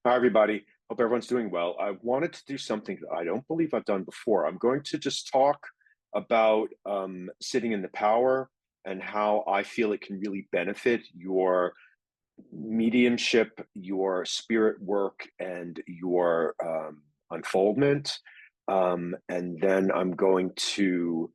Hi, everybody. Hope everyone's doing well. I wanted to do something that I don't believe I've done before. I'm going to just talk about sitting in the power and how I feel it can really benefit your mediumship, your spirit work, and your unfoldment. And then I'm going to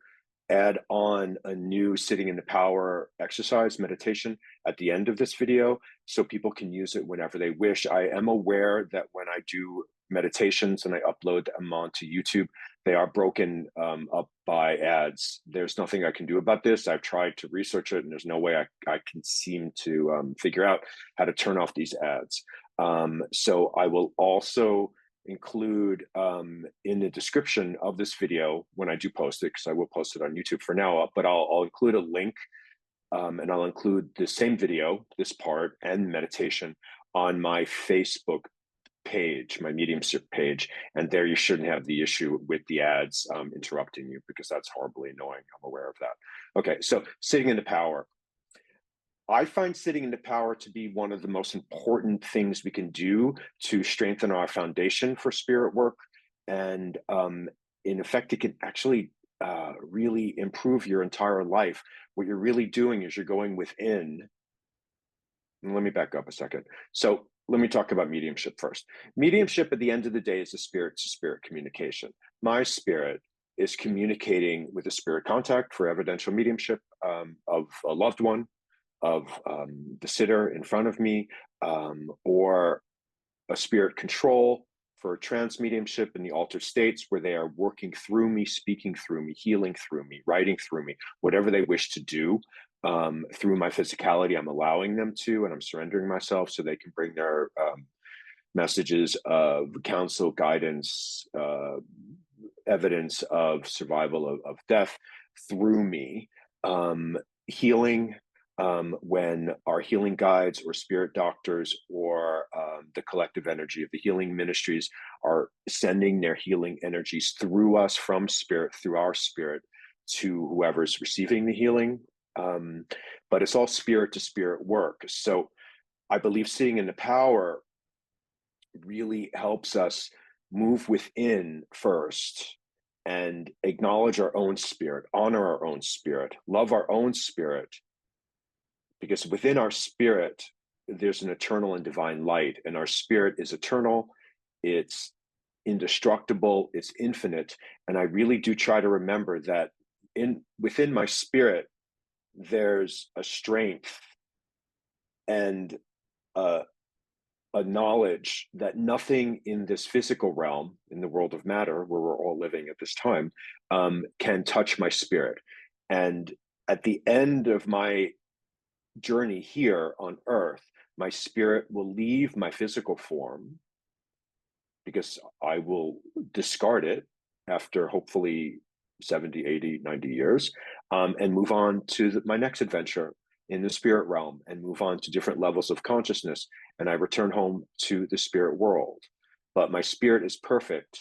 add on a new sitting in the power exercise meditation at the end of this video so people can use it whenever they wish. I am aware that when I do meditations and I upload them onto YouTube, they are broken up by ads. There's nothing I can do about this. I've tried to research it, and there's no way I can seem to figure out how to turn off these ads. So I will also include in the description of this video when I do post it, because I will post it on YouTube for now, but I'll include a link and I'll include the same video, this part, and meditation on my Facebook page, my mediumship page, and there you shouldn't have the issue with the ads interrupting you, because that's horribly annoying. I'm aware of that. Okay, so sitting in the power. I find sitting in the power to be one of the most important things we can do to strengthen our foundation for spirit work. And in effect, it can actually really improve your entire life. What you're really doing is you're going within. And let me back up a second. So let me talk about mediumship first. Mediumship at the end of the day is a spirit-to-spirit communication. My spirit is communicating with a spirit contact for evidential mediumship of a loved one, of the sitter in front of me, or a spirit control for trance mediumship in the altered states, where they are working through me, speaking through me, healing through me, writing through me, whatever they wish to do through my physicality. I'm allowing them to, and I'm surrendering myself so they can bring their messages of counsel, guidance, evidence of survival of death through me. Healing, when our healing guides or spirit doctors or the collective energy of the healing ministries are sending their healing energies through us from spirit, through our spirit, to whoever's receiving the healing. But it's all spirit to spirit work. So I believe sitting in the power really helps us move within first and acknowledge our own spirit, honor our own spirit, love our own spirit, because within our spirit, there's an eternal and divine light, and our spirit is eternal, it's indestructible, it's infinite. And I really do try to remember that within my spirit, there's a strength and a knowledge that nothing in this physical realm, in the world of matter, where we're all living at this time, can touch my spirit. And at the end of my journey here on earth, my spirit will leave my physical form, because I will discard it after hopefully 70, 80, 90 years, and move on to my next adventure in the spirit realm, and move on to different levels of consciousness. And I return home to the spirit world. But my spirit is perfect,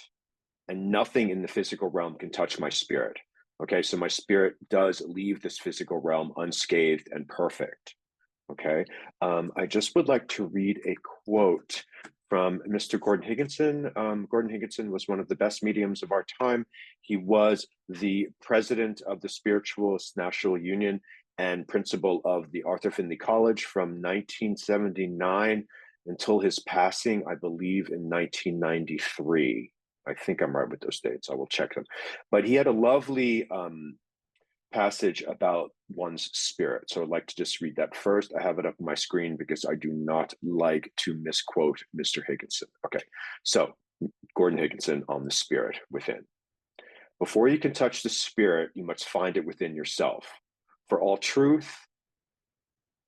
and nothing in the physical realm can touch my spirit. Okay, so my spirit does leave this physical realm unscathed and perfect. Okay, I just would like to read a quote from Mr. Gordon Higginson. Gordon Higginson was one of the best mediums of our time. He was the president of the Spiritualist National Union and principal of the Arthur Findlay College from 1979 until his passing, I believe, in 1993. I think I'm right with those dates. I will check them. But he had a lovely passage about one's spirit. So I'd like to just read that first. I have it up on my screen because I do not like to misquote Mr. Higginson. Okay, so Gordon Higginson on the spirit within. Before you can touch the spirit, you must find it within yourself. For all truth,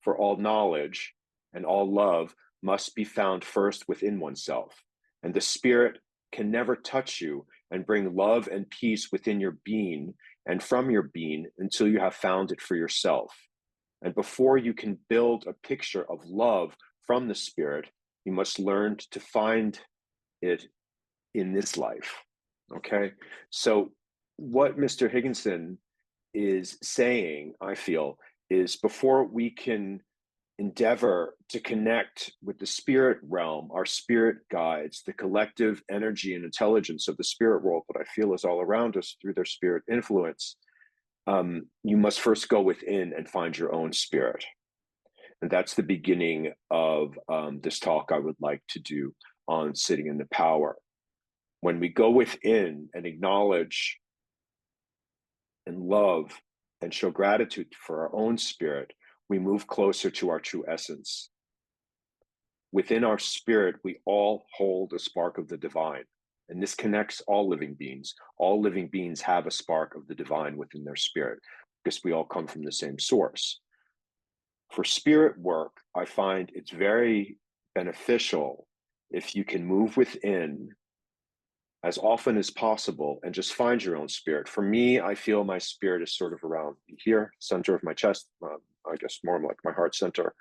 for all knowledge, and all love must be found first within oneself. And the spirit can never touch you and bring love and peace within your being and from your being until you have found it for yourself. And before you can build a picture of love from the spirit, you must learn to find it in this life. Okay, so what Mr. Higginson is saying, I feel, is before we can endeavor to connect with the spirit realm, our spirit guides, the collective energy and intelligence of the spirit world that I feel is all around us through their spirit influence, you must first go within and find your own spirit. And that's the beginning of this talk I would like to do on sitting in the power. When we go within and acknowledge and love and show gratitude for our own spirit, we move closer to our true essence. Within our spirit, we all hold a spark of the divine. And this connects all living beings. All living beings have a spark of the divine within their spirit because we all come from the same source. For spirit work, I find it's very beneficial if you can move within as often as possible and just find your own spirit. For me, I feel my spirit is sort of around here, center of my chest, I guess more like my heart center.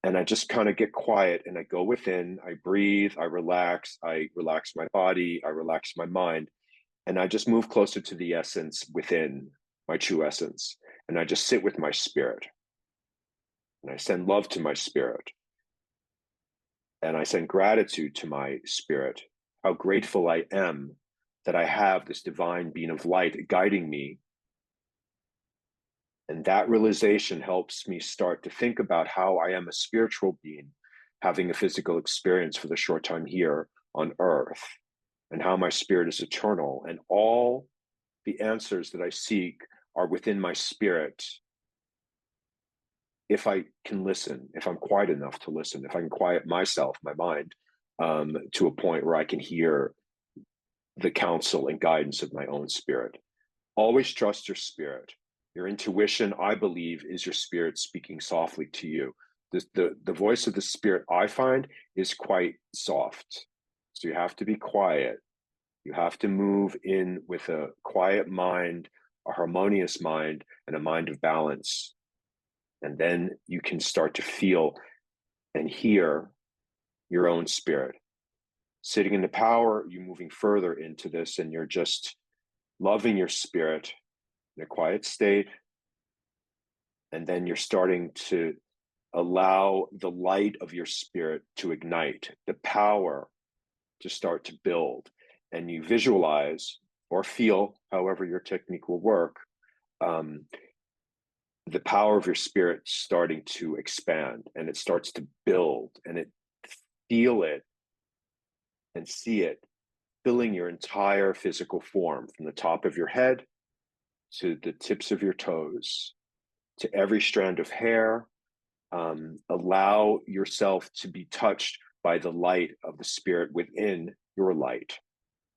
And I just kind of get quiet and I go within, I breathe, I relax my body, I relax my mind, and I just move closer to the essence within, my true essence. And I just sit with my spirit. And I send love to my spirit. And I send gratitude to my spirit. How grateful I am that I have this divine being of light guiding me. And that realization helps me start to think about how I am a spiritual being, having a physical experience for the short time here on earth, and how my spirit is eternal. And all the answers that I seek are within my spirit. If I can listen, if I'm quiet enough to listen, if I can quiet myself, my mind, to a point where I can hear the counsel and guidance of my own spirit. Always trust your spirit. Your intuition, I believe, is your spirit speaking softly to you. The voice of the spirit, I find, is quite soft. So you have to be quiet. You have to move in with a quiet mind, a harmonious mind, and a mind of balance. And then you can start to feel and hear your own spirit. Sitting in the power, you're moving further into this, and you're just loving your spirit in a quiet state. And then you're starting to allow the light of your spirit to ignite, the power to start to build. And you visualize or feel, however your technique will work, the power of your spirit starting to expand, and it starts to build, and feel it and see it filling your entire physical form, from the top of your head to the tips of your toes, to every strand of hair. Allow yourself to be touched by the light of the spirit within your light.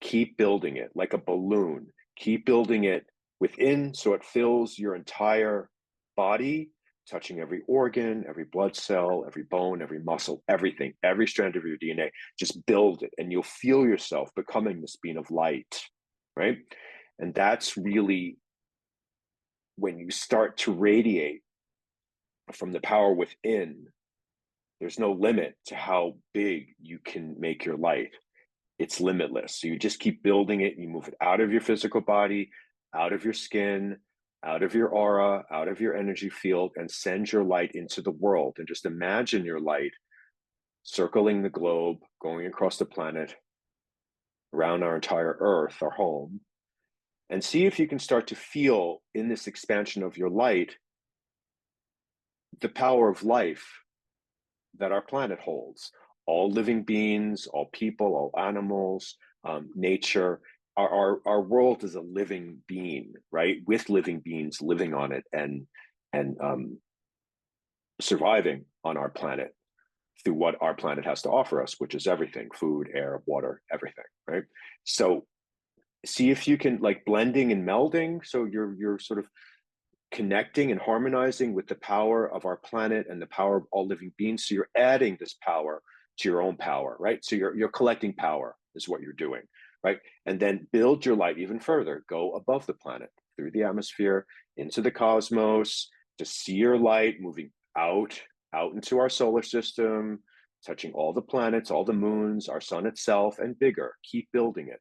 Keep building it like a balloon. Keep building it within so it fills your entire body, touching every organ, every blood cell, every bone, every muscle, everything, every strand of your DNA. Just build it, and you'll feel yourself becoming this being of light, right? And that's really when you start to radiate from the power within. There's no limit to how big you can make your light. It's limitless. So you just keep building it. You move it out of your physical body, out of your skin, out of your aura, out of your energy field, and send your light into the world. And just imagine your light circling the globe, going across the planet, around our entire earth, our home, and see if you can start to feel in this expansion of your light the power of life that our planet holds. All living beings, all people, all animals, nature. Our world is a living being, right? With living beings living on it and surviving on our planet through what our planet has to offer us, which is everything: food, air, water, everything, right? So see if you can, like, blending and melding. So you're sort of connecting and harmonizing with the power of our planet and the power of all living beings. So you're adding this power to your own power, right? So you're collecting power is what you're doing, right? And then build your light even further. Go above the planet, through the atmosphere, into the cosmos, to see your light moving out into our solar system, touching all the planets, all the moons, our sun itself, and bigger. Keep building it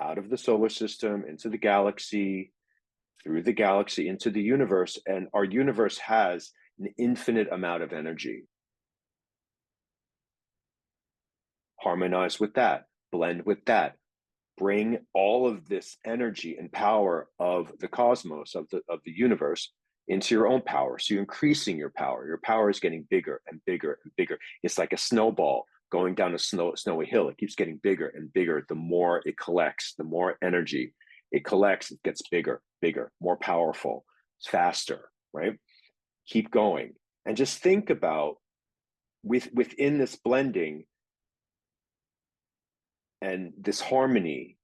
out of the solar system, into the galaxy, through the galaxy, into the universe. And our universe has an infinite amount of energy. Harmonize with that, blend with that, bring all of this energy and power of the cosmos, of the universe, into your own power. So you're increasing your power. Your power is getting bigger and bigger and bigger. It's like a snowball going down a snowy hill. It keeps getting bigger and bigger. The more it collects, the more energy it collects, it gets bigger, bigger, more powerful, faster, right? Keep going. And just think about within this blending and this harmony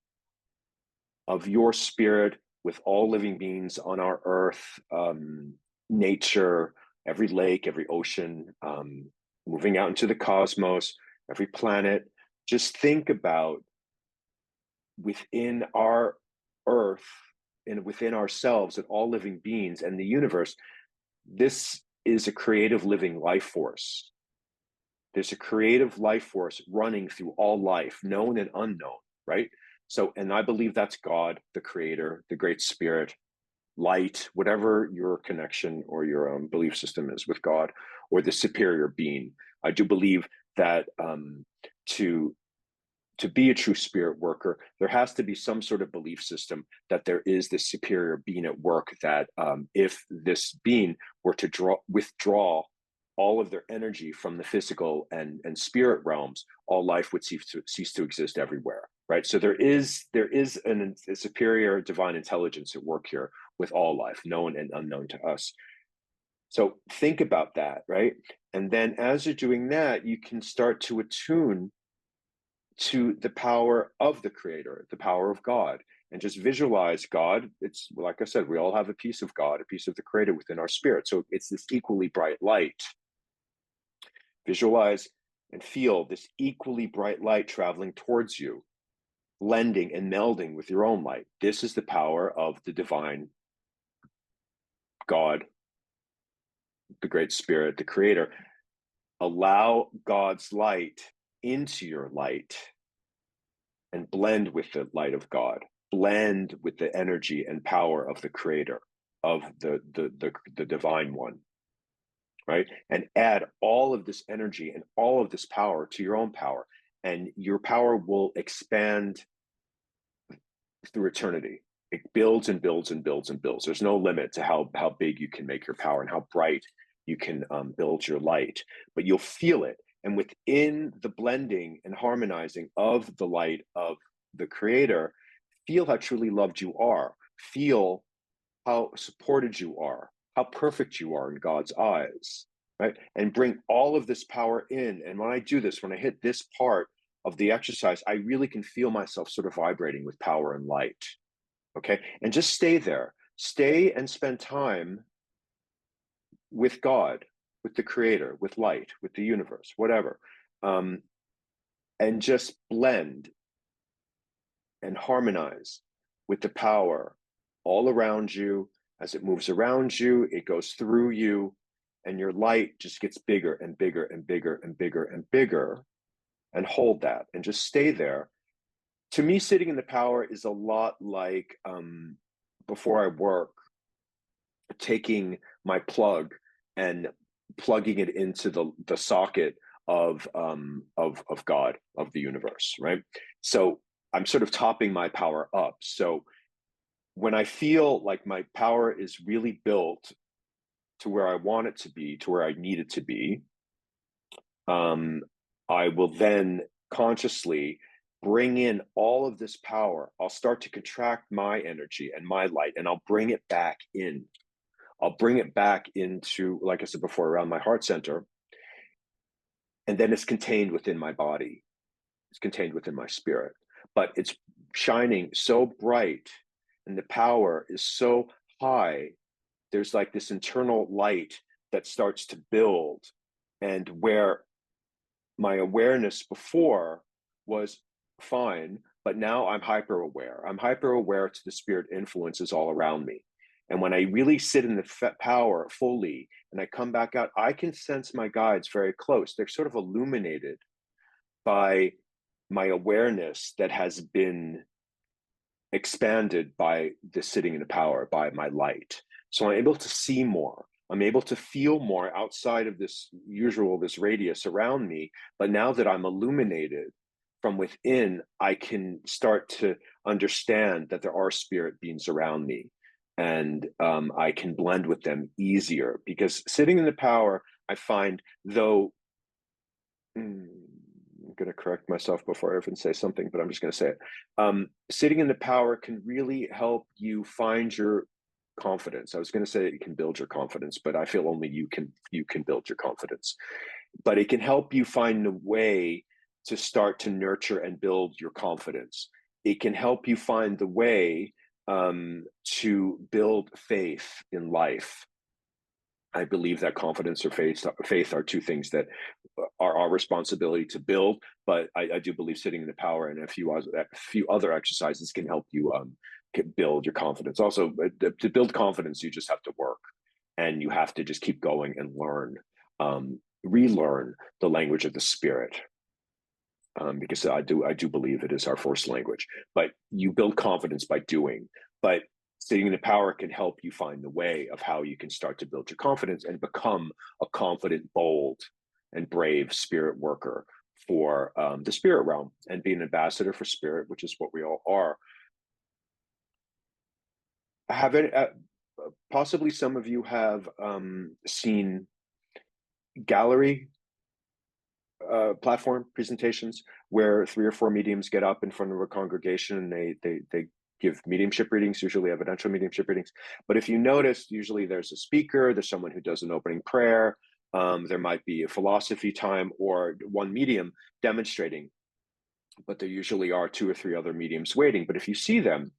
of your spirit with all living beings on our earth, nature, every lake, every ocean, moving out into the cosmos, every planet. Just think about within our earth and within ourselves and all living beings and the universe, this is a creative living life force. There's a creative life force running through all life, known and unknown, right? So, and I believe that's God, the creator, the great spirit, light, whatever your connection or your belief system is with God or the superior being. I do believe that to be a true spirit worker, there has to be some sort of belief system that there is this superior being at work, that if this being were to withdraw all of their energy from the physical and spirit realms, all life would cease to exist everywhere, right? So there is a superior divine intelligence at work here with all life, known and unknown to us. So think about that, right? And then as you're doing that, you can start to attune to the power of the creator, the power of God, and just visualize God. It's like I said, we all have a piece of God, a piece of the creator within our spirit. So it's this equally bright light. Visualize and feel this equally bright light traveling towards you, blending and melding with your own light. This is the power of the divine God, the great spirit, the creator. Allow God's light into your light and blend with the light of God, blend with the energy and power of the creator, of the divine one, right? And add all of this energy and all of this power to your own power, and your power will expand through eternity. It builds and builds and builds and builds. There's no limit to how big you can make your power and how bright you can build your light, but you'll feel it. And within the blending and harmonizing of the light of the creator, feel how truly loved you are. Feel how supported you are, how perfect you are in God's eyes, right? And bring all of this power in. And when I do this, when I hit this part of the exercise, I really can feel myself sort of vibrating with power and light, okay? And just stay there. Stay and spend time with God, with the creator, with light, with the universe, whatever. And just blend and harmonize with the power all around you. As it moves around you, it goes through you, and your light just gets bigger and bigger and bigger and bigger and bigger. And hold that and just stay there. To me, sitting in the power is a lot like before I work, taking my plug and plugging it into the socket of God, of the universe, right? So I'm sort of topping my power up. So when I feel like my power is really built to where I want it to be, to where I need it to be, I will then consciously bring in all of this power. I'll start to contract my energy and my light, and I'll bring it back in. I'll bring it back into, like I said before, around my heart center. And then it's contained within my body. It's contained within my spirit. But it's shining so bright, and the power is so high. There's like this internal light that starts to build. And where my awareness before was fine, but now I'm hyper aware. I'm hyper aware to the spirit influences all around me. And when I really sit in the power fully and I come back out, I can sense my guides very close. They're sort of illuminated by my awareness that has been expanded by the sitting in the power, by my light. So I'm able to see more. I'm able to feel more outside of this radius around me. But now that I'm illuminated from within, I can start to understand that there are spirit beings around me, and I can blend with them easier, because sitting in the power, I find, though, I'm going to correct myself before I even say something, but I'm just going to say it. Sitting in the power can really help you find your confidence. I was going to say it can build your confidence, but I feel only you can build your confidence. But it can help you find a way to start to nurture and build your confidence. It can help you find the way to build faith in life. I believe that confidence or faith are two things that are our responsibility to build. But I do believe sitting in the power and a few other exercises can help you build your confidence. Also, to build confidence, you just have to work, and you have to just keep going and learn, relearn the language of the spirit, because I do believe it is our first language. But you build confidence by doing. But sitting in the power can help you find the way of how you can start to build your confidence and become a confident, bold, and brave spirit worker for the spirit realm, and be an ambassador for spirit, which is what we all are. Have it, possibly some of you have seen gallery platform presentations where 3 or 4 mediums get up in front of a congregation and they give mediumship readings, usually evidential mediumship readings. But if you notice, usually there's a speaker, there's someone who does an opening prayer, there might be a philosophy time, or one medium demonstrating, but there usually are 2 or 3 other mediums waiting. But if you see them,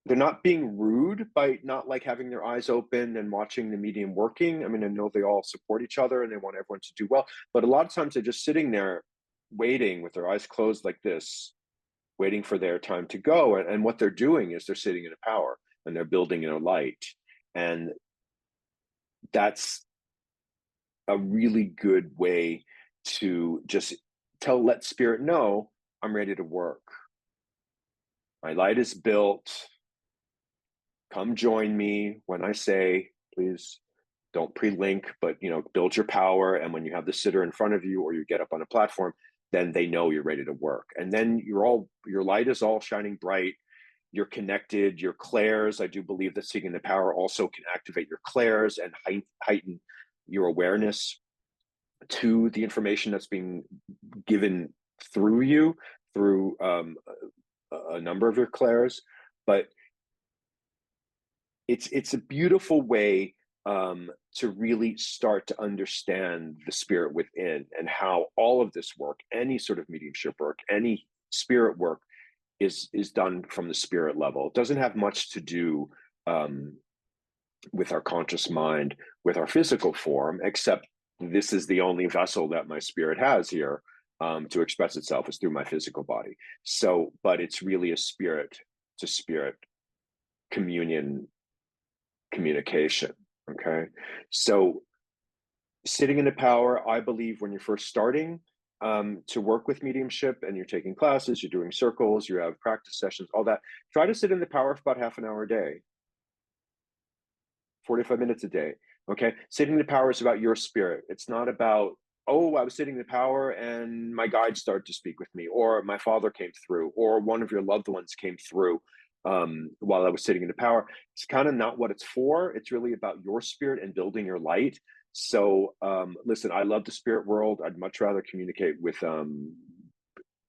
they're not being rude by not like having their eyes open and watching the medium working. I mean, I know they all support each other and they want everyone to do well, but a lot of times they're just sitting there waiting with their eyes closed like this, waiting for their time to go. And what they're doing is they're sitting in a power and they're building in a light. And that's a really good way to just let spirit know, I'm ready to work. My light is built. Come join me when I say, please don't pre-link, but build your power. And when you have the sitter in front of you or you get up on a platform, then they know you're ready to work. And then your light is all shining bright. You're connected, your clairs. I do believe that sitting in the power also can activate your clairs and heighten your awareness to the information that's being given through you, through a number of your clairs. But it's a beautiful way to really start to understand the spirit within, and how all of this work, any sort of mediumship work, any spirit work, is done from the spirit level. It doesn't have much to do with our conscious mind, with our physical form, except this is the only vessel that my spirit has here to express itself, is through my physical body. So, but it's really a spirit to spirit communication. Okay. So sitting in the power, I believe when you're first starting to work with mediumship and you're taking classes, you're doing circles, you have practice sessions, all that, try to sit in the power for about half an hour a day, 45 minutes a day. Okay. Sitting in the power is about your spirit. It's not about, oh, I was sitting in the power and my guide started to speak with me, or my father came through, or one of your loved ones came through while I was sitting in the power. It's kind of not what it's for. It's really about your spirit and building your light. So listen, I love the spirit world. I'd much rather communicate with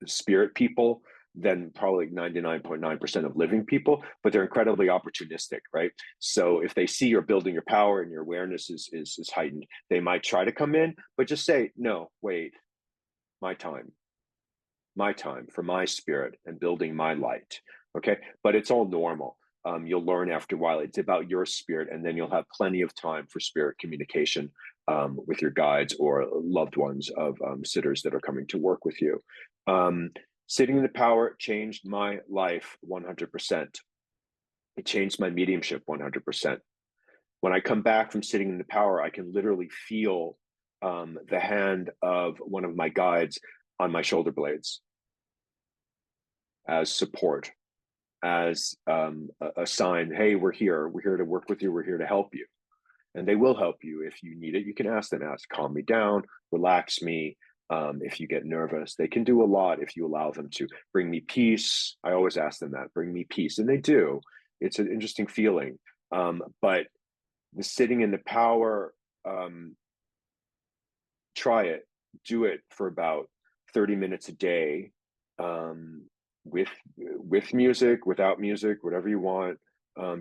spirit people than probably 99.9% of living people, but they're incredibly opportunistic, right? So if they see you're building your power and your awareness is heightened, they might try to come in, but just say, no, wait, my time for my spirit and building my light. Okay. But it's all normal. You'll learn after a while. It's about your spirit, and then you'll have plenty of time for spirit communication with your guides or loved ones of sitters that are coming to work with you. Sitting in the power changed my life 100%. It changed my mediumship 100%. When I come back from sitting in the power, I can literally feel the hand of one of my guides on my shoulder blades as support, as a sign, hey, we're here to work with you, we're here to help you. and they will help you if you need it. You can ask them, ask, calm me down, relax me. If you get nervous, they can do a lot if you allow them to. Bring me peace. I always ask them that, bring me peace. And they do. It's an interesting feeling. But the sitting in the power, try it. Do it for about 30 minutes a day, with music, without music, whatever you want.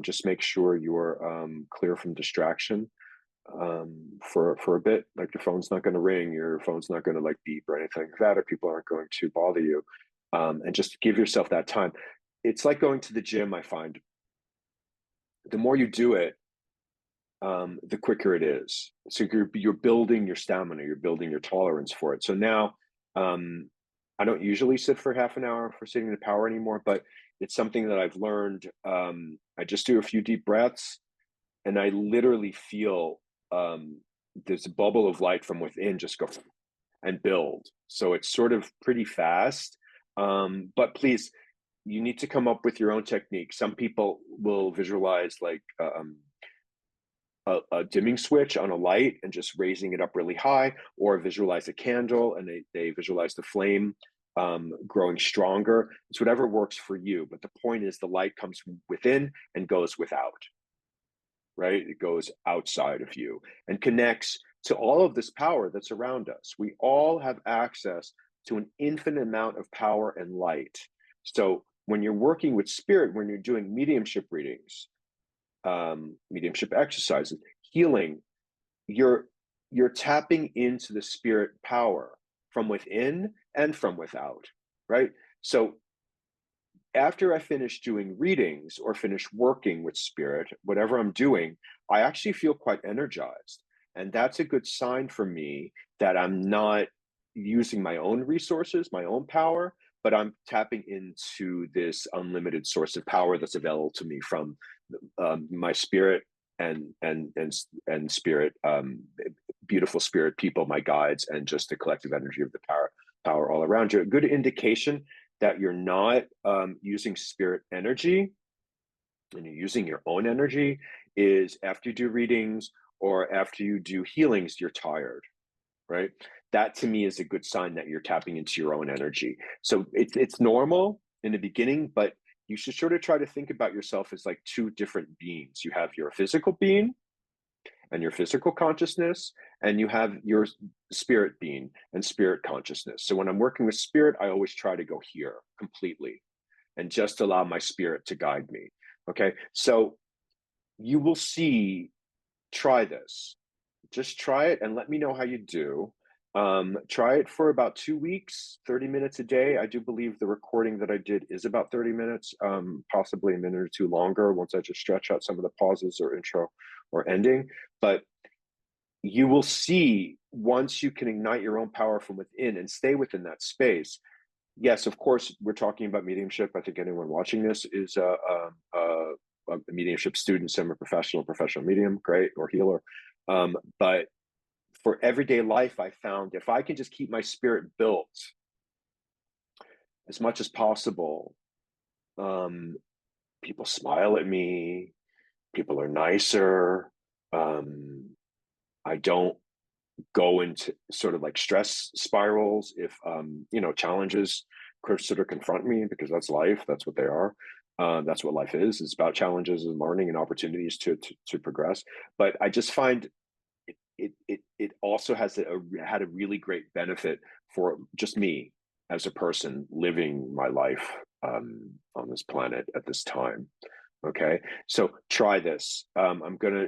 Just make sure you're clear from distraction, for a bit. Like your phone's not going to ring, your phone's not going to like beep or anything like that, or people aren't going to bother you. And just give yourself that time. It's like going to the gym. I find the more you do it, the quicker it is. So you're building your stamina, you're building your tolerance for it. So now, I don't usually sit for half an hour for sitting in the power anymore, but it's something that I've learned. I just do a few deep breaths, and I literally feel, this bubble of light from within just go and build. So it's sort of pretty fast. But please, you need to come up with your own technique. Some people will visualize like a dimming switch on a light and just raising it up really high, or visualize a candle and they visualize the flame growing stronger. It's whatever works for you. But the point is the light comes from within and goes without, right? It goes outside of you and connects to all of this power that's around us. We all have access to an infinite amount of power and light. So when you're working with spirit, when you're doing mediumship readings, mediumship exercises, healing, you're tapping into the spirit power from within and from without, right? So after I finish doing readings or finish working with spirit, whatever I'm doing, I actually feel quite energized. And that's a good sign for me that I'm not using my own resources, my own power, but I'm tapping into this unlimited source of power that's available to me from my spirit and spirit, beautiful spirit people, my guides, and just the collective energy of the power all around you. A good indication that you're not using spirit energy and you're using your own energy is after you do readings or after you do healings, you're tired, right? That to me is a good sign that you're tapping into your own energy. So it's normal in the beginning, but you should sort of try to think about yourself as like two different beings. You have your physical being and your physical consciousness, and you have your spirit being and spirit consciousness. So when I'm working with spirit, I always try to go here completely and just allow my spirit to guide me. Okay. So you will see, try this. Just try it and let me know how you do. Try it for about 2 weeks, 30 minutes a day. I do believe the recording that I did is about 30 minutes, possibly a minute or two longer once I just stretch out some of the pauses or intro or ending. But you will see once you can ignite your own power from within and stay within that space. Yes, of course, we're talking about mediumship. I think anyone watching this is a mediumship student, semi-professional, professional medium, great, or healer. But for everyday life, I found if I can just keep my spirit built as much as possible, people smile at me, people are nicer. I don't go into sort of like stress spirals if challenges sort of confront me, because that's life, that's what they are. That's what life is. It's about challenges and learning and opportunities to progress. But I just find it also has had a really great benefit for just me as a person living my life on this planet at this time. Okay, so try this. I'm gonna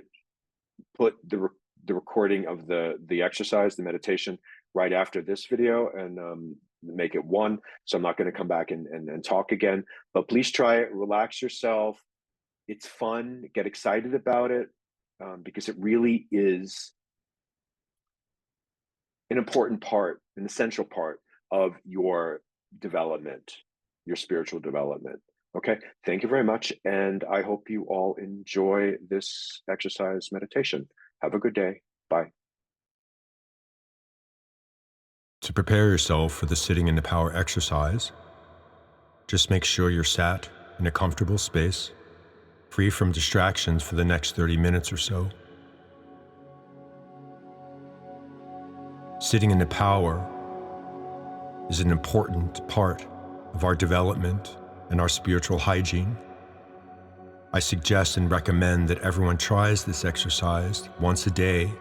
put the recording of the exercise, the meditation, right after this video, and make it one. So I'm not going to come back and talk again. But please try it. Relax yourself. It's fun. Get excited about it, because it really is an important part, an essential part of your development, your spiritual development. Okay, thank you very much. And I hope you all enjoy this exercise meditation. Have a good day. Bye. To prepare yourself for the sitting in the power exercise, just make sure you're sat in a comfortable space, free from distractions for the next 30 minutes or so. sitting in the power is an important part of our development and our spiritual hygiene. I suggest and recommend that everyone tries this exercise once a day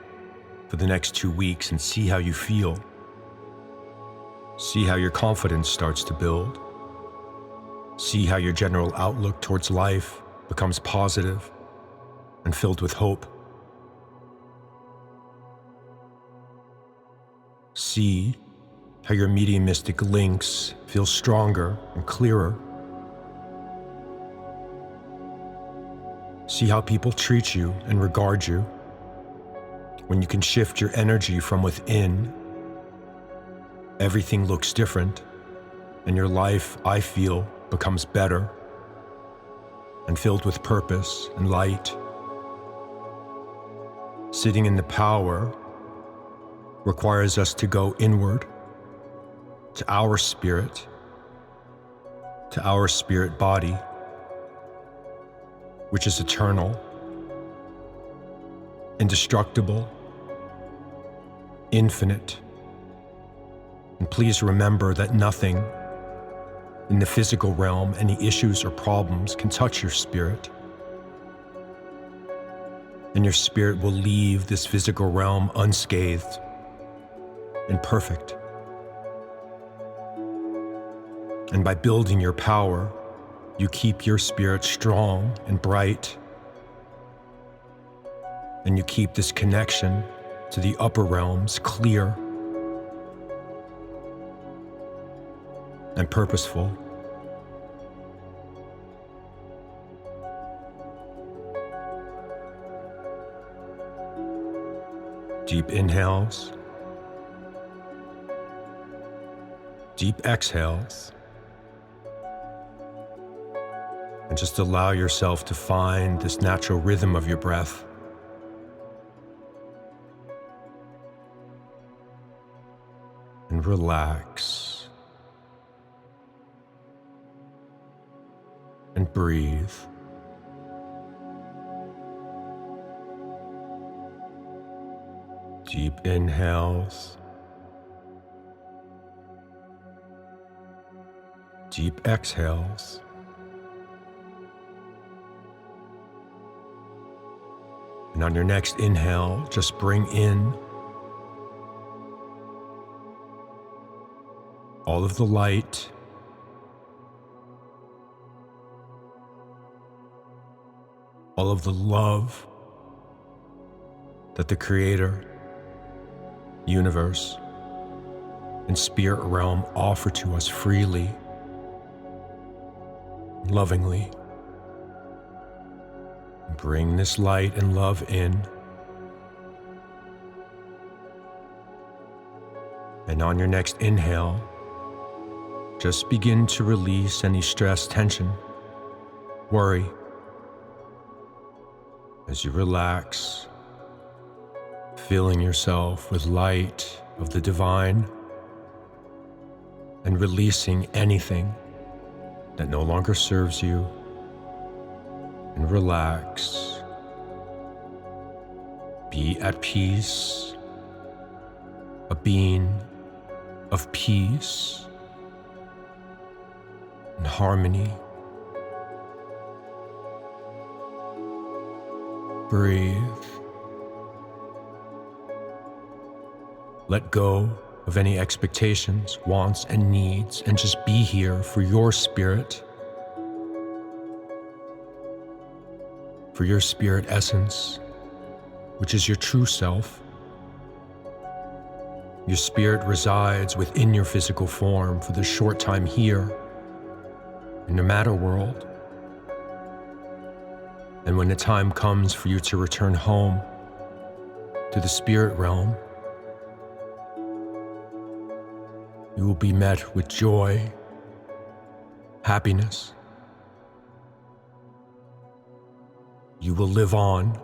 for the next 2 weeks and see how you feel. See how your confidence starts to build. See how your general outlook towards life becomes positive and filled with hope. See how your mediumistic links feel stronger and clearer. See how people treat you and regard you. When you can shift your energy from within, everything looks different, and your life, I feel, becomes better and filled with purpose and light. Sitting in the power requires us to go inward to our spirit body, which is eternal, indestructible, infinite. And please remember that nothing in the physical realm, any issues or problems, can touch your spirit. And your spirit will leave this physical realm unscathed and perfect. And by building your power, you keep your spirit strong and bright. And you keep this connection to the upper realms clear and purposeful. Deep inhales, deep exhales, and just allow yourself to find this natural rhythm of your breath. And relax. And breathe. Deep inhales. Deep exhales. And on your next inhale, just bring in all of the light, all of the love that the Creator, universe, and spirit realm offer to us freely, lovingly. Bring this light and love in. And on your next inhale, just begin to release any stress, tension, worry. As you relax, filling yourself with light of the divine and releasing anything that no longer serves you, and relax. Be at peace, a being of peace and harmony. Breathe. Let go of any expectations, wants, and needs, and just be here for your spirit, for your spirit essence, which is your true self. Your spirit resides within your physical form for the short time here in the matter world. And when the time comes for you to return home to the spirit realm, you will be met with joy, happiness. You will live on.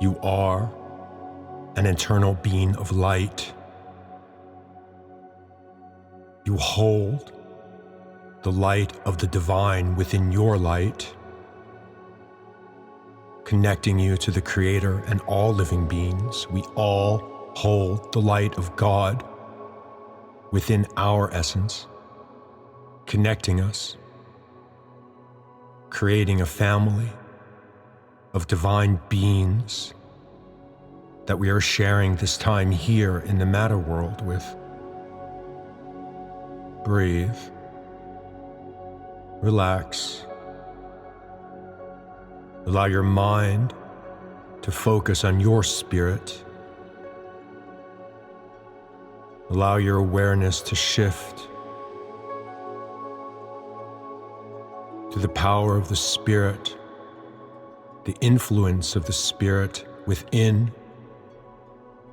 You are an eternal being of light. You hold the light of the divine within your light. connecting you to the Creator and all living beings. We all hold the light of God within our essence, connecting us, creating a family of divine beings that we are sharing this time here in the matter world with. Breathe. Relax. Allow your mind to focus on your spirit. Allow your awareness to shift to the power of the Spirit, the influence of the Spirit within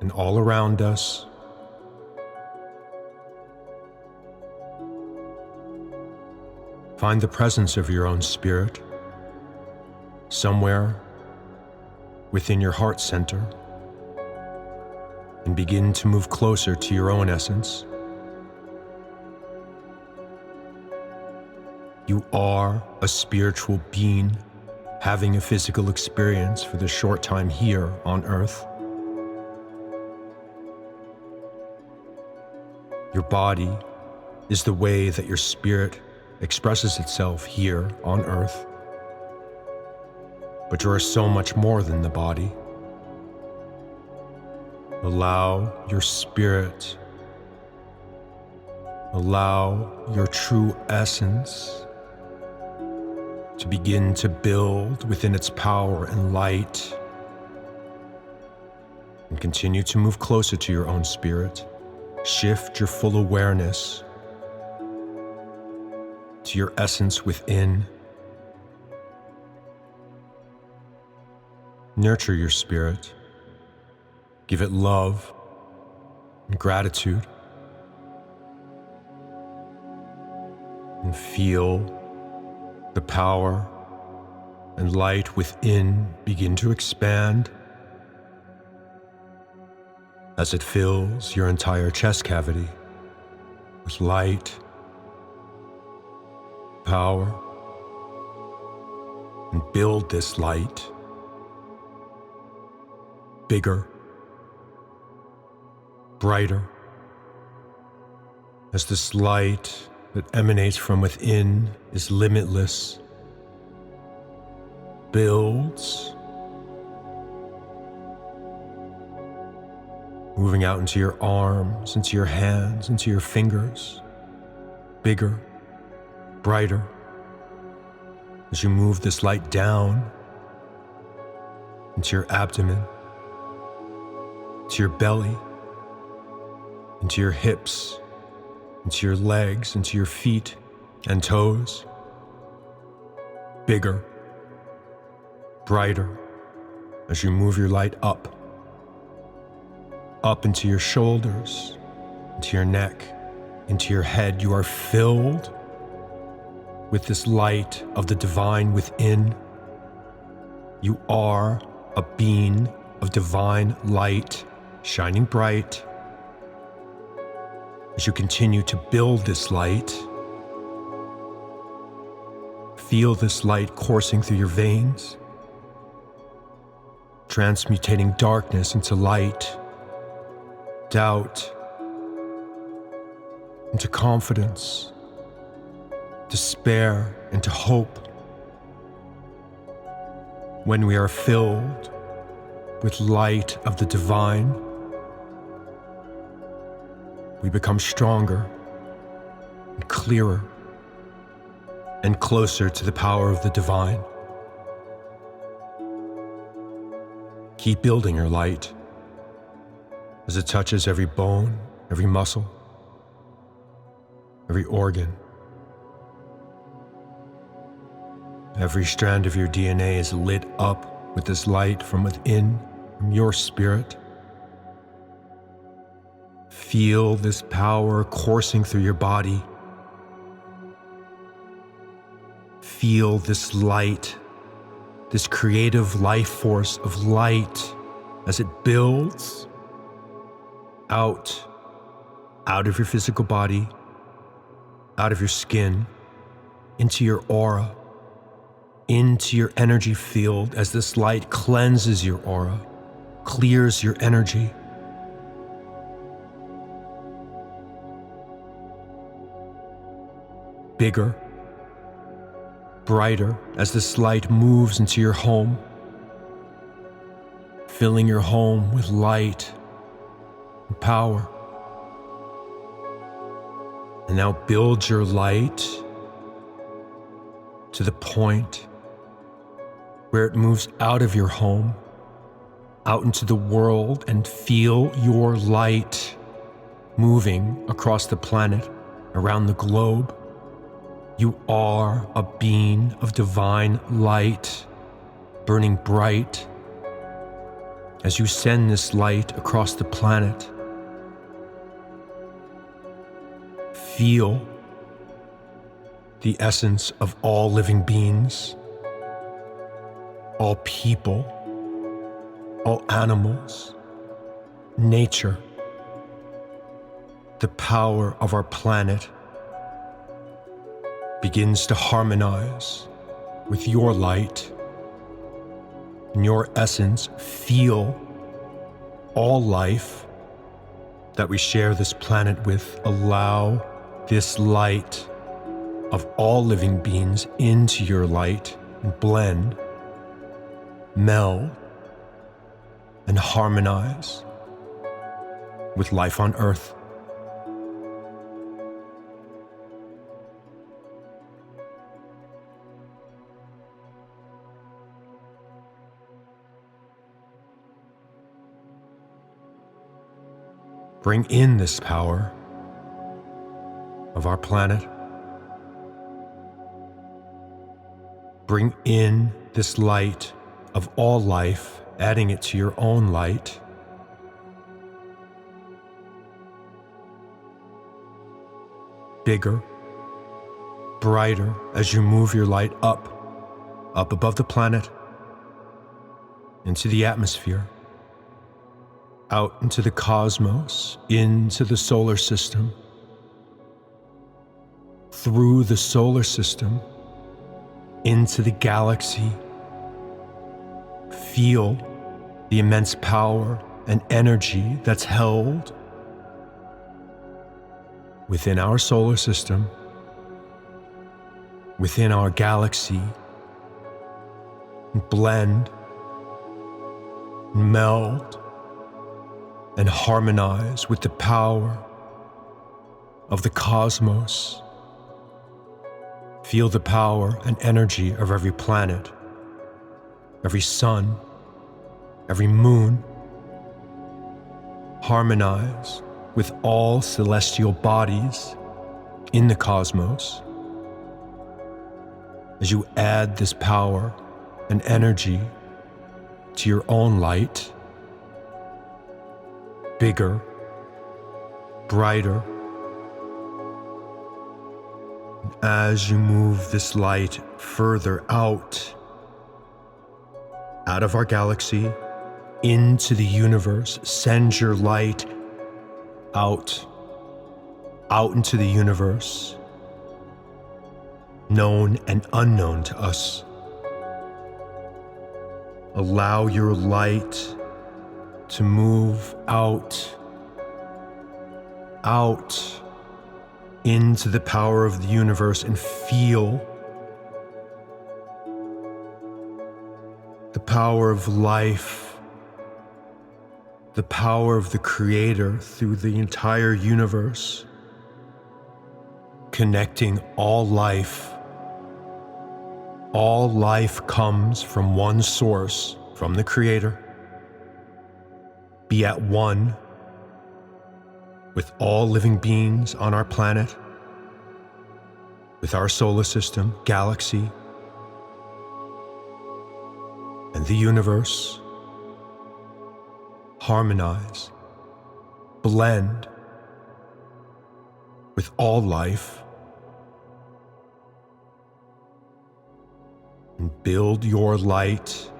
and all around us. Find the presence of your own spirit somewhere within your heart center and begin to move closer to your own essence. You are a spiritual being having a physical experience for the short time here on earth. Your body is the way that your spirit expresses itself here on earth. But you are so much more than the body. Allow your spirit, allow your true essence to begin to build within its power and light, and continue to move closer to your own spirit. Shift your full awareness to your essence within. Nurture your spirit. Give it love and gratitude. And feel the power and light within begin to expand as it fills your entire chest cavity with light, power, and build this light bigger, brighter, as this light that emanates from within is limitless, builds, moving out into your arms, into your hands, into your fingers, bigger, brighter, as you move this light down into your abdomen, to your belly, into your hips, into your legs, into your feet and toes. Bigger, brighter, as you move your light up into your shoulders, into your neck, into your head. You are filled with this light of the divine within. You are a being of divine light, shining bright. As you continue to build this light, feel this light coursing through your veins, transmutating darkness into light, doubt into confidence, despair into hope. When we are filled with light of the divine, we become stronger and clearer and closer to the power of the divine. Keep building your light as it touches every bone, every muscle, every organ. Every strand of your DNA is lit up with this light from within, from your spirit. Feel this power coursing through your body. Feel this light, this creative life force of light as it builds out of your physical body, out of your skin, into your aura, into your energy field as this light cleanses your aura, clears your energy. Bigger, brighter as this light moves into your home, filling your home with light and power. And now build your light to the point where it moves out of your home, out into the world, and feel your light moving across the planet, around the globe. You are a being of divine light, burning bright as you send this light across the planet. Feel the essence of all living beings, all people, all animals, nature, the power of our planet begins to harmonize with your light. In your essence, feel all life that we share this planet with. Allow this light of all living beings into your light and blend, meld, and harmonize with life on Earth. Bring in this power of our planet. Bring in this light of all life, adding it to your own light. Bigger, brighter as you move your light up above the planet, into the atmosphere, out into the cosmos, into the solar system, through the solar system, into the galaxy. Feel the immense power and energy that's held within our solar system, within our galaxy. Blend, meld, and harmonize with the power of the cosmos. Feel the power and energy of every planet, every sun, every moon. Harmonize with all celestial bodies in the cosmos as you add this power and energy to your own light. Bigger, brighter. As you move this light further out of our galaxy, into the universe, send your light out into the universe, known and unknown to us. Allow your light to move out into the power of the universe and feel the power of life, the power of the Creator through the entire universe, connecting all life. All life comes from one source, from the Creator. Be at one with all living beings on our planet, with our solar system, galaxy, and the universe. Harmonize, blend with all life, and build your light,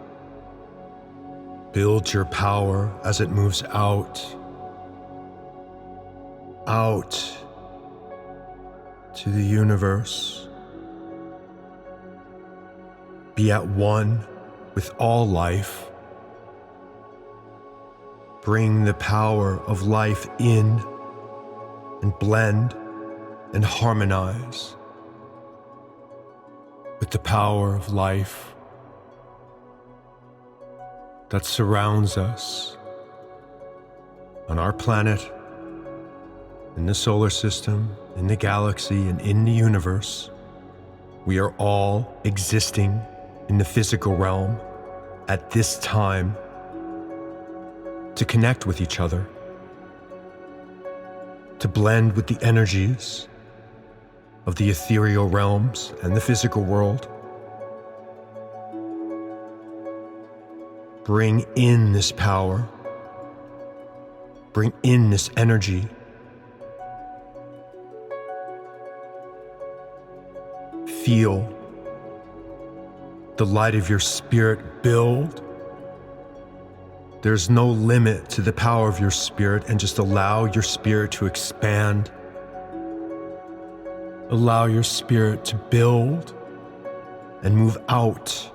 build your power as it moves out to the universe. be at one with all life. Bring the power of life in and blend and harmonize with the power of life that surrounds us on our planet, in the solar system, in the galaxy, and in the universe. We are all existing in the physical realm at this time to connect with each other, to blend with the energies of the ethereal realms and the physical world. Bring in this power, bring in this energy. Feel the light of your spirit build. There's no limit to the power of your spirit, and just allow your spirit to expand. Allow your spirit to build and move out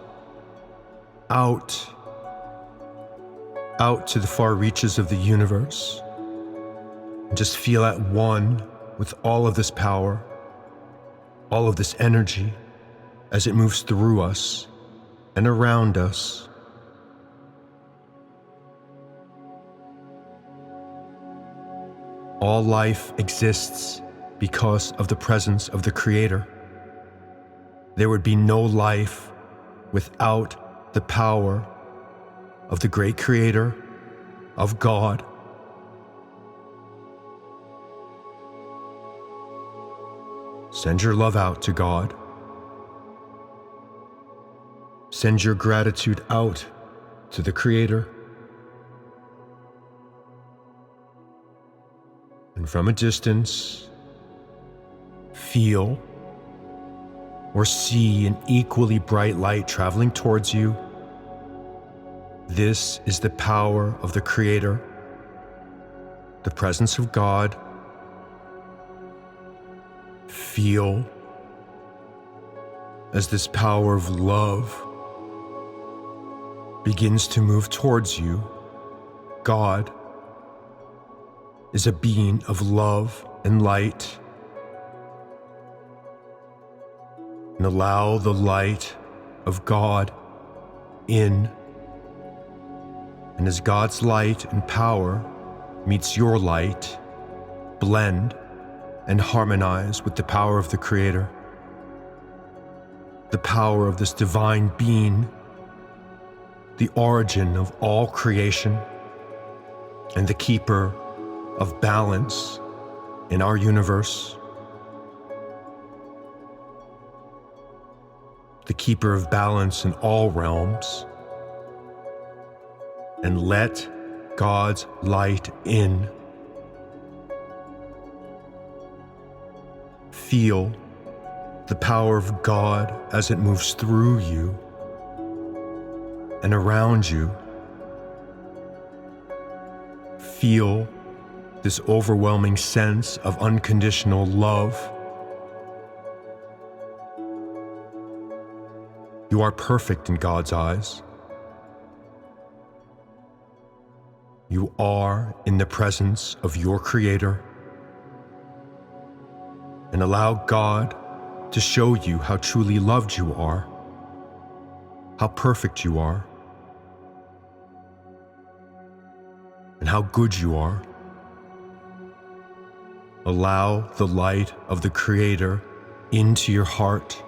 to the far reaches of the universe. And just feel at one with all of this power, all of this energy as it moves through us and around us. All life exists because of the presence of the Creator. There would be no life without the power of the great Creator, of God. Send your love out to God. Send your gratitude out to the Creator. And from a distance, feel or see an equally bright light traveling towards you. This is the power of the Creator, the presence of God. Feel as this power of love begins to move towards you. God is a being of love and light. And allow the light of God in. And as God's light and power meets your light, blend and harmonize with the power of the Creator, the power of this divine being, the origin of all creation, and the keeper of balance in our universe, the keeper of balance in all realms. And let God's light in. Feel the power of God as it moves through you and around you. Feel this overwhelming sense of unconditional love. You are perfect in God's eyes. You are in the presence of your Creator. And allow God to show you how truly loved you are, how perfect you are, and how good you are. Allow the light of the Creator into your heart,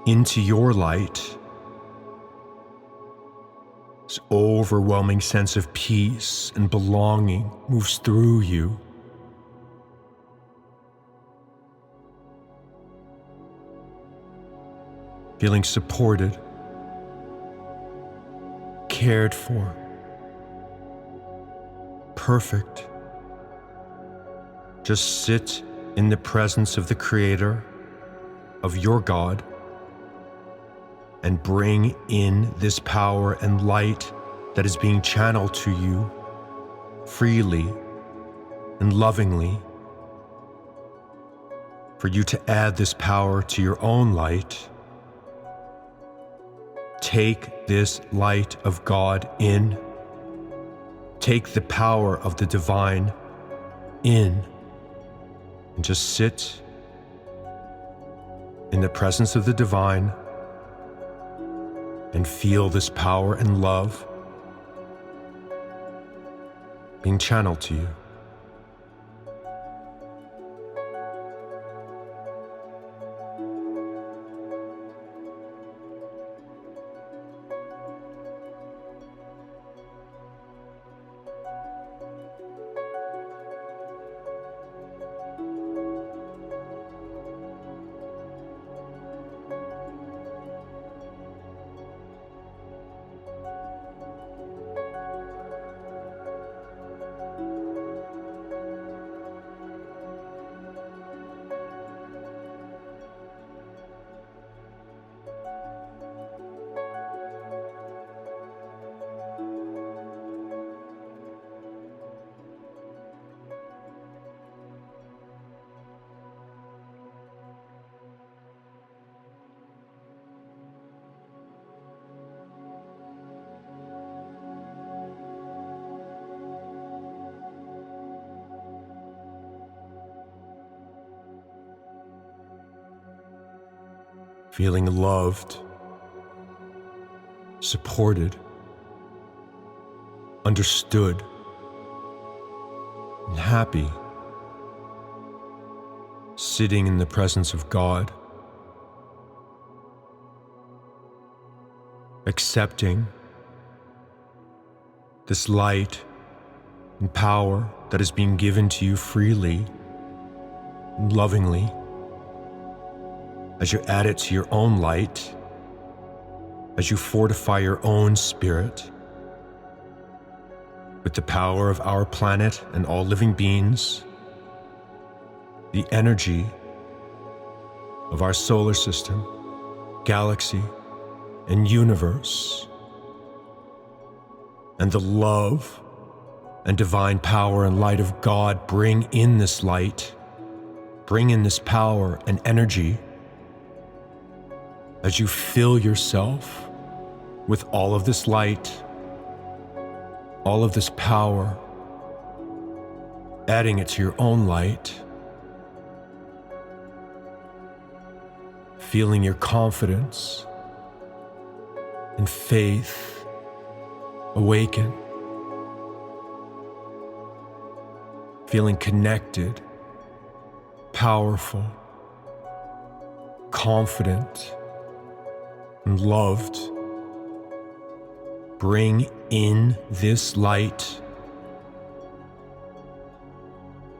into your light. This overwhelming sense of peace and belonging moves through you. Feeling supported, cared for, perfect. Just sit in the presence of the Creator, of your God, and bring in this power and light that is being channeled to you freely and lovingly, for you to add this power to your own light Take this light of God in. Take the power of the divine in. And just sit in the presence of the divine and feel this power and love being channeled to you. Feeling loved, supported, understood, and happy, sitting in the presence of God, accepting this light and power that is being given to you freely and lovingly. As you add it to your own light, as you fortify your own spirit with the power of our planet and all living beings, the energy of our solar system, galaxy, and universe, and the love and divine power and light of God bring in this light, bring in this power and energy as you fill yourself with all of this light, all of this power, adding it to your own light, feeling your confidence and faith awaken, feeling connected, powerful, confident, and loved. Bring in this light,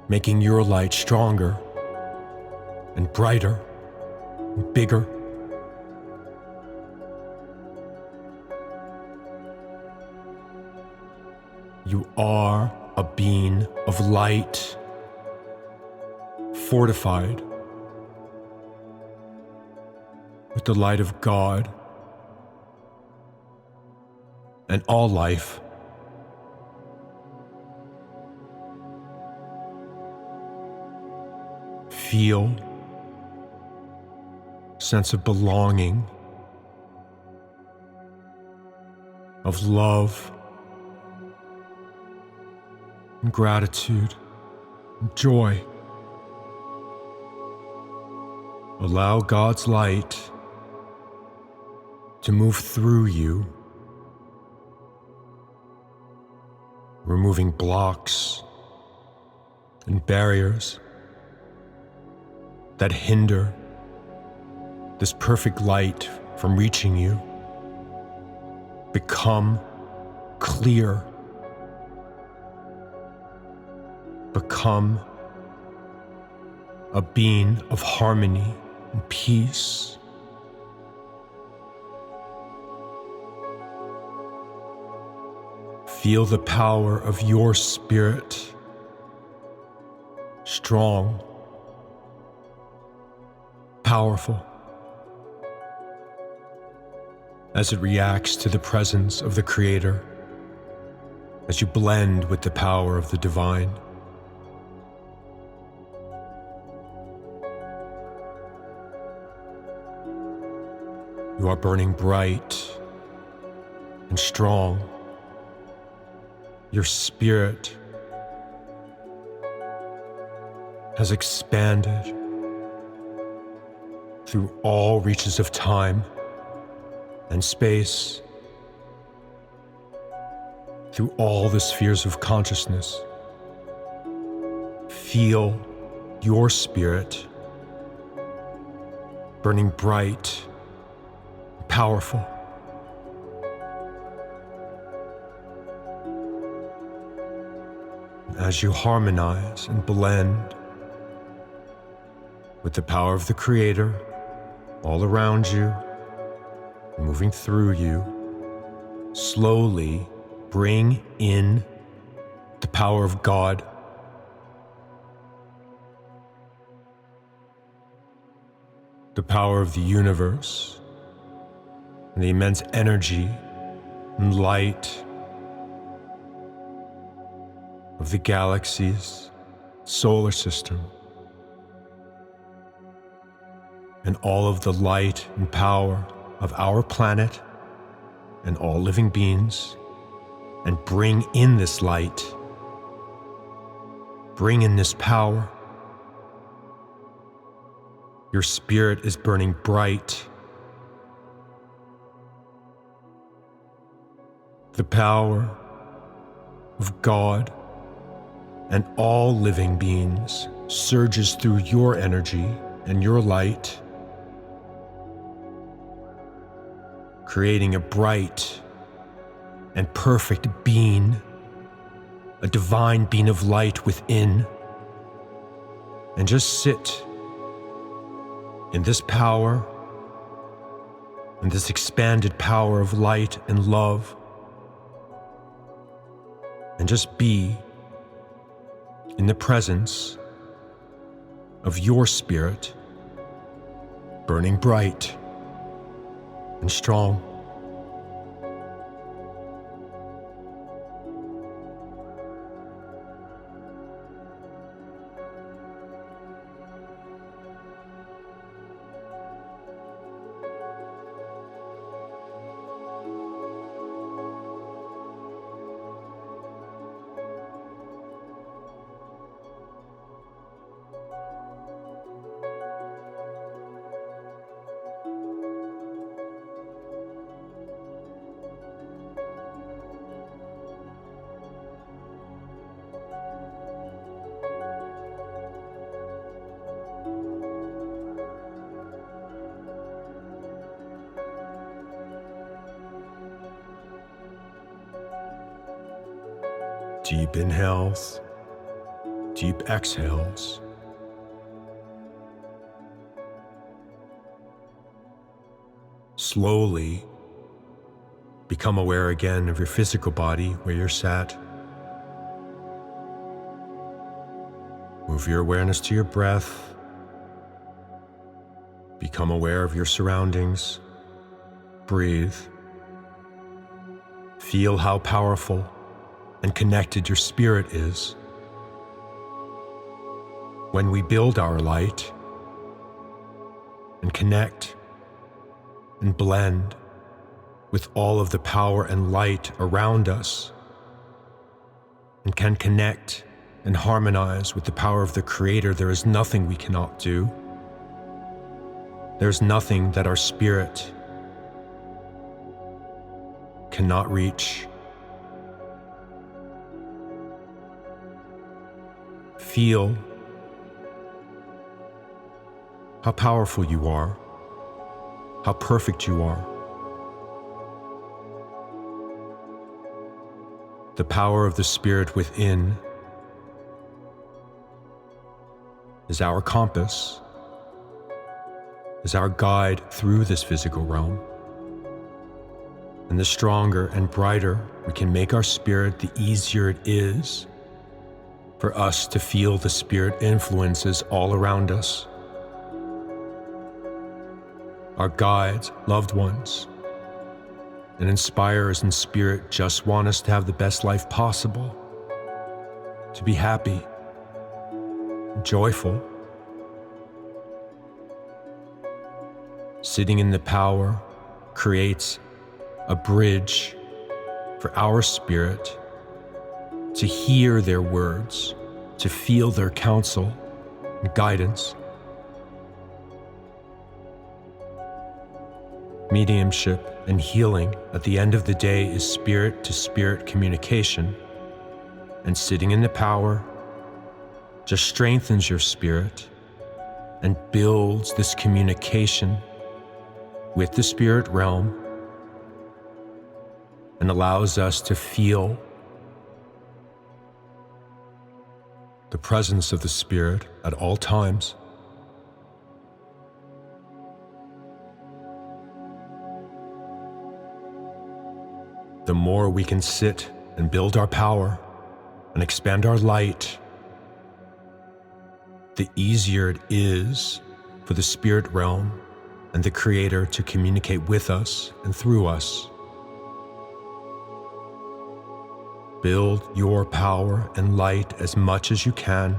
making your light stronger and brighter and bigger. You are a being of light, fortified with the light of God, and all life feel sense of belonging, of love and gratitude and joy. Allow God's light to move through you, removing blocks and barriers that hinder this perfect light from reaching you. Become clear. Become a being of harmony and peace. Feel the power of your spirit, strong, powerful, as it reacts to the presence of the Creator, as you blend with the power of the divine. You are burning bright and strong. Your spirit has expanded through all reaches of time and space, through all the spheres of consciousness. Feel your spirit burning bright, powerful. As you harmonize and blend with the power of the Creator all around you, moving through you, slowly bring in the power of God, the power of the universe, and the immense energy and light of the galaxy's solar system, and all of the light and power of our planet and all living beings, and bring in this light, bring in this power. Your spirit is burning bright. The power of God and all living beings surges through your energy and your light, creating a bright and perfect being, a divine being of light within. And just sit in this power and this expanded power of light and love, and just be in the presence of your spirit burning bright and strong. Deep inhales, deep exhales. Slowly become aware again of your physical body, where you're sat. Move your awareness to your breath. Become aware of your surroundings. Breathe. Feel how powerful and connected your spirit is. When we build our light and connect and blend with all of the power and light around us, and can connect and harmonize with the power of the Creator, there is nothing we cannot do. There's nothing that our spirit cannot reach. Feel how powerful you are, how perfect you are. The power of the Spirit within is our compass, is our guide through this physical realm. And the stronger and brighter we can make our spirit, the easier it is for us to feel the Spirit influences all around us. Our guides, loved ones, and inspirers in spirit just want us to have the best life possible, to be happy, joyful. Sitting in the power creates a bridge for our spirit to hear their words, to feel their counsel and guidance. Mediumship and healing at the end of the day is spirit-to-spirit communication, and sitting in the power just strengthens your spirit and builds this communication with the spirit realm and allows us to feel the presence of the spirit at all times. The more we can sit and build our power and expand our light, the easier it is for the spirit realm and the Creator to communicate with us and through us. Build your power and light as much as you can,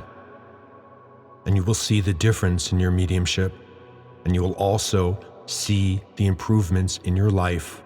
and you will see the difference in your mediumship, and you will also see the improvements in your life